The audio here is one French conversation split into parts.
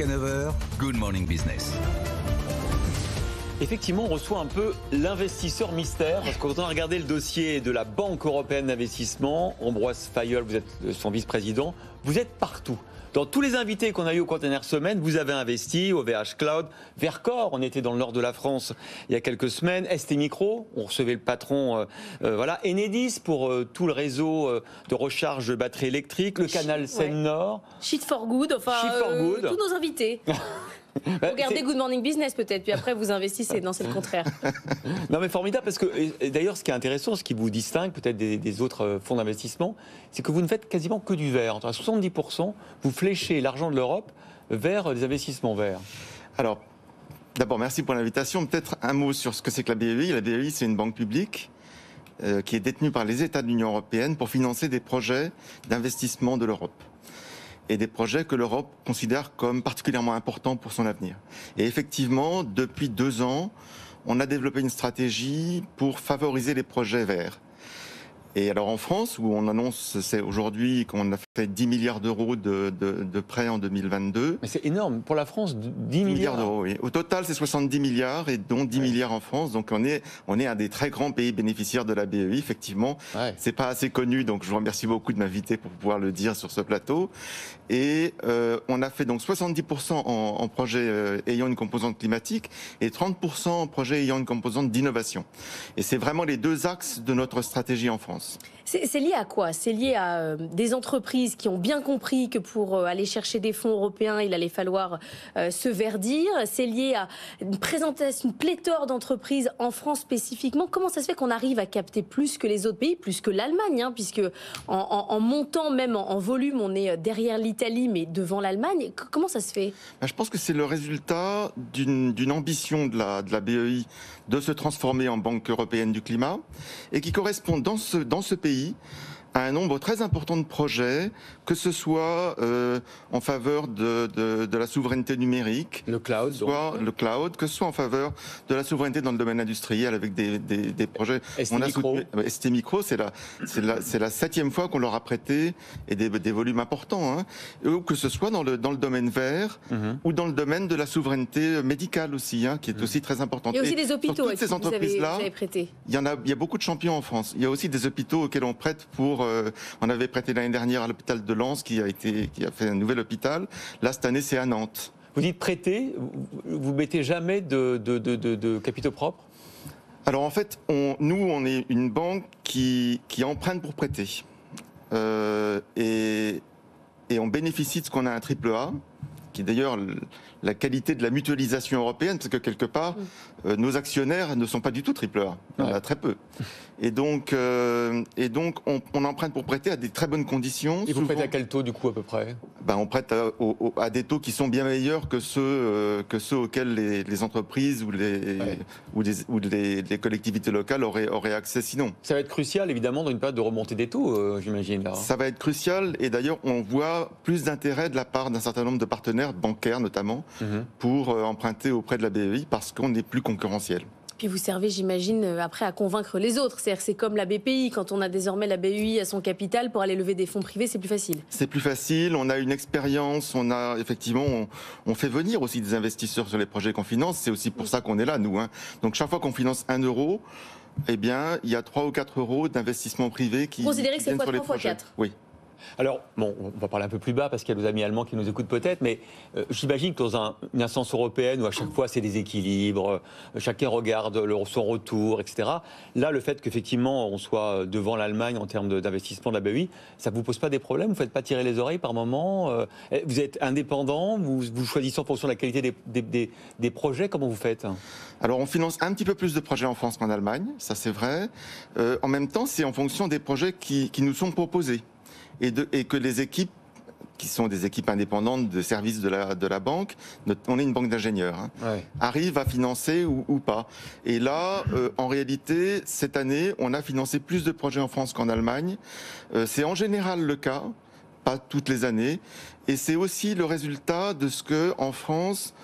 Jusqu'à 9h, Good Morning Business. Effectivement, on reçoit un peu l'investisseur mystère, parce que quand on a regardé le dossier de la Banque européenne d'investissement, Ambroise Fayol, vous êtes son vice-président, vous êtes partout. Dans tous les invités qu'on a eu au Container Semaine, vous avez investi, OVH Cloud, Vercor, on était dans le nord de la France il y a quelques semaines, ST Micro, on recevait le patron, voilà, Enedis pour tout le réseau de recharge de batteries électriques, le canal Seine-Nord. Shit for Good, enfin tous nos invités. Regardez Good Morning Business peut-être, puis après vous investissez. Non, c'est le contraire. Non mais formidable, parce que d'ailleurs ce qui est intéressant, ce qui vous distingue peut-être des autres fonds d'investissement, c'est que vous ne faites quasiment que du vert. À 70%, vous fléchez l'argent de l'Europe vers des investissements verts. Alors, d'abord merci pour l'invitation. Peut-être un mot sur ce que c'est que la BEI. La BEI, c'est une banque publique qui est détenue par les États de l'Union européenne pour financer des projets d'investissement de l'Europe. Et des projets que l'Europe considère comme particulièrement importants pour son avenir. Et effectivement, depuis 2 ans, on a développé une stratégie pour favoriser les projets verts. Et alors en France, où on annonce c'est aujourd'hui qu'on a fait 10 milliards d'euros de prêts en 2022. Mais c'est énorme, pour la France, 10 milliards d'euros, oui. Au total, c'est 70 milliards, et dont 10 milliards en France. Donc on est un des très grands pays bénéficiaires de la BEI, effectivement. Ouais. C'est pas assez connu, donc je vous remercie beaucoup de m'inviter pour pouvoir le dire sur ce plateau. Et on a fait donc 70% en projets ayant une composante climatique et 30% en projets ayant une composante d'innovation. Et c'est vraiment les 2 axes de notre stratégie en France. C'est lié à quoi? C'est lié à des entreprises qui ont bien compris que pour aller chercher des fonds européens, il allait falloir se verdir. C'est lié à une présentation, une pléthore d'entreprises en France spécifiquement. Comment ça se fait qu'on arrive à capter plus que les autres pays, plus que l'Allemagne, hein, puisque en montant même en volume, on est derrière l'Italie, mais devant l'Allemagne. Comment ça se fait? Je pense que c'est le résultat d'une ambition de la BEI de se transformer en Banque européenne du climat, et qui correspond dans ce pays à un nombre très important de projets, que ce soit en faveur de la souveraineté numérique, le cloud, que ce soit en faveur de la souveraineté dans le domaine industriel avec des projets. ST Micro. ST Micro, c'est la 7e fois qu'on leur a prêté, et des volumes importants, hein. Ou que ce soit dans le domaine vert, ou dans le domaine de la souveraineté médicale aussi, hein, qui est aussi très importante. Il y a aussi des hôpitaux toutes ces entreprises-là, vous avez prêté. Il y a beaucoup de champions en France. Il y a aussi des hôpitaux auxquels on prête on avait prêté l'année dernière à l'hôpital de Lens qui a fait un nouvel hôpital. Là, cette année, c'est à Nantes. Vous dites prêter, vous mettez jamais de capitaux propres? Alors en fait, nous, on est une banque qui emprunte pour prêter. Et on bénéficie de ce qu'on a un AAA, qui est d'ailleurs la qualité de la mutualisation européenne, parce que quelque part, nos actionnaires ne sont pas du tout AAA. Il y en a très peu. Et donc on emprunte pour prêter à des très bonnes conditions. Et vous prêtez à quel taux, du coup, à peu près? On prête à des taux qui sont bien meilleurs que ceux auxquels les entreprises ou les collectivités locales auraient accès sinon. Ça va être crucial, évidemment, dans une période de remontée des taux, j'imagine. Là. Ça va être crucial, et d'ailleurs, on voit plus d'intérêt de la part d'un certain nombre de partenaires, bancaires notamment, pour emprunter auprès de la BEI, parce qu'on est plus concurrentiel. Puis vous servez, j'imagine, après à convaincre les autres. C'est-à-dire que c'est comme la BPI, quand on a désormais la BEI à son capital, pour aller lever des fonds privés, c'est plus facile. C'est plus facile, on a une expérience, on fait venir aussi des investisseurs sur les projets qu'on finance, c'est aussi pour ça qu'on est là, nous. Hein. Donc chaque fois qu'on finance 1 euro, eh bien, il y a 3 ou 4 euros d'investissement privé qui considérez que c'est viennent sur les x3, projets. x4. Oui. Alors, bon, on va parler un peu plus bas parce qu'il y a nos amis allemands qui nous écoutent peut-être, mais j'imagine que dans une instance européenne où à chaque fois c'est des équilibres, chacun regarde son retour, etc. Là, le fait qu'effectivement on soit devant l'Allemagne en termes d'investissement de la BEI, ça ne vous pose pas des problèmes? Vous ne faites pas tirer les oreilles par moment? Vous êtes indépendant? Vous choisissez en fonction de la qualité des projets? Comment vous faites? Alors, on finance un petit peu plus de projets en France qu'en Allemagne, ça c'est vrai. En même temps, c'est en fonction des projets qui nous sont proposés. Et que les équipes, qui sont des équipes indépendantes de services de la banque, on est une banque d'ingénieurs, hein, arrivent à financer ou pas. Et là, en réalité, cette année, on a financé plus de projets en France qu'en Allemagne. C'est en général le cas, pas toutes les années. Et c'est aussi le résultat de ce que, en France,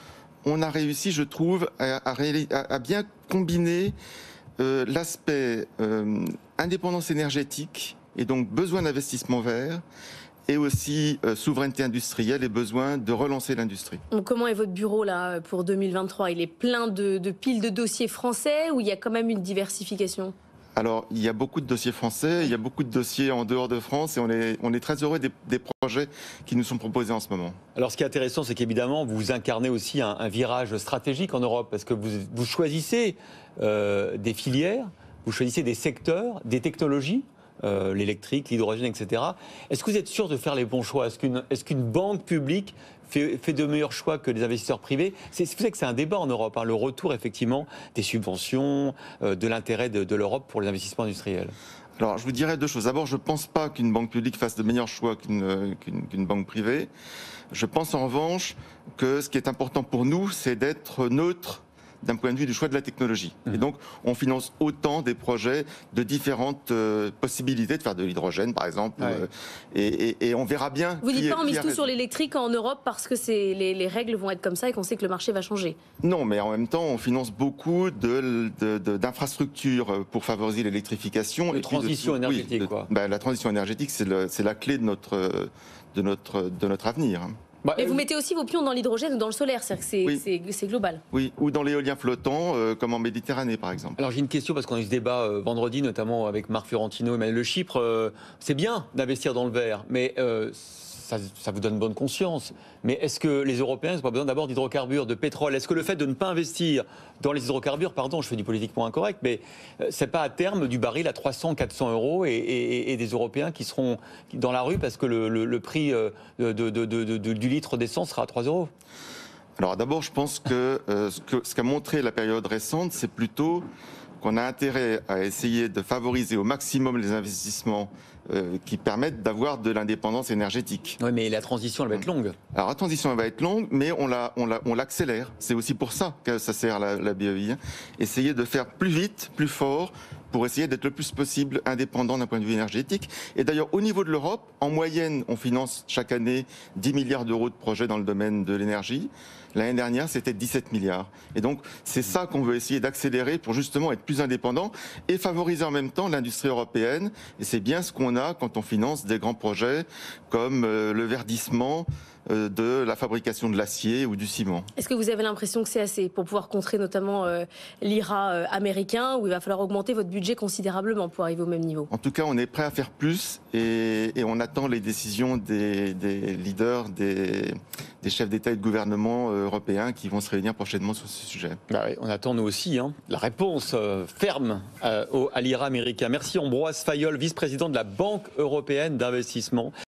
on a réussi, je trouve, à bien combiner l'aspect indépendance énergétique, et donc besoin d'investissement vert, et aussi souveraineté industrielle et besoin de relancer l'industrie. Donc, comment est votre bureau là pour 2023 ? Il est plein de piles de dossiers français ou il y a quand même une diversification ? Alors, il y a beaucoup de dossiers français, il y a beaucoup de dossiers en dehors de France et on est très heureux des projets qui nous sont proposés en ce moment. Alors ce qui est intéressant, c'est qu'évidemment, vous incarnez aussi un virage stratégique en Europe parce que vous choisissez des filières, vous choisissez des secteurs, des technologies, l'électrique, l'hydrogène, etc. Est-ce que vous êtes sûr de faire les bons choix ? Est-ce qu'une banque publique fait de meilleurs choix que les investisseurs privés ? C'est vrai que c'est un débat en Europe, hein, le retour effectivement des subventions, de l'intérêt de l'Europe pour les investissements industriels. Alors, je vous dirais deux choses. D'abord, je ne pense pas qu'une banque publique fasse de meilleurs choix qu'une banque privée. Je pense en revanche que ce qui est important pour nous, c'est d'être neutre d'un point de vue du choix de la technologie. Et donc, on finance autant des projets de différentes possibilités de faire de l'hydrogène, par exemple. Et on verra bien. Vous dites pas on mise tout sur l'électrique en Europe parce que les règles vont être comme ça et qu'on sait que le marché va changer. Non, mais en même temps, on finance beaucoup d'infrastructures pour favoriser l'électrification. La transition énergétique, quoi. La transition énergétique, c'est la clé de notre avenir. Mais vous mettez aussi vos pions dans l'hydrogène ou dans le solaire, c'est-à-dire que c'est global. Oui, ou dans l'éolien flottant, comme en Méditerranée, par exemple. Alors j'ai une question, parce qu'on a eu ce débat vendredi, notamment avec Marc Fiorentino et Emmanuel Le Chypre. C'est bien d'investir dans le vert, mais ça vous donne bonne conscience. Mais est-ce que les Européens n'ont pas besoin d'abord d'hydrocarbures, de pétrole ? Est-ce que le fait de ne pas investir dans les hydrocarbures, pardon, je fais du politiquement incorrect, mais c'est pas à terme du baril à 300, 400 euros et des Européens qui seront dans la rue parce que le prix du litre d'essence sera à 3 euros ? Alors d'abord, je pense que ce qu'a montré la période récente, c'est plutôt qu'on a intérêt à essayer de favoriser au maximum les investissements qui permettent d'avoir de l'indépendance énergétique. Oui, mais la transition, elle va être longue. Alors la transition, elle va être longue, mais on l'accélère. C'est aussi pour ça que ça sert la BEI. Essayer de faire plus vite, plus fort, pour essayer d'être le plus possible indépendant d'un point de vue énergétique. Et d'ailleurs, au niveau de l'Europe, en moyenne, on finance chaque année 10 milliards d'euros de projets dans le domaine de l'énergie. L'année dernière, c'était 17 milliards. Et donc, c'est ça qu'on veut essayer d'accélérer pour justement être plus indépendant et favoriser en même temps l'industrie européenne. Et c'est bien ce qu'on a quand on finance des grands projets comme le verdissement de la fabrication de l'acier ou du ciment. Est-ce que vous avez l'impression que c'est assez pour pouvoir contrer notamment l'IRA américain, où il va falloir augmenter votre budget considérablement pour arriver au même niveau ? En tout cas, on est prêt à faire plus et on attend les décisions des leaders, des chefs d'État et de gouvernement européens qui vont se réunir prochainement sur ce sujet. Bah oui, on attend nous aussi la réponse ferme à l'IRA américain. Merci Ambroise Fayol, vice-président de la Banque européenne d'investissement.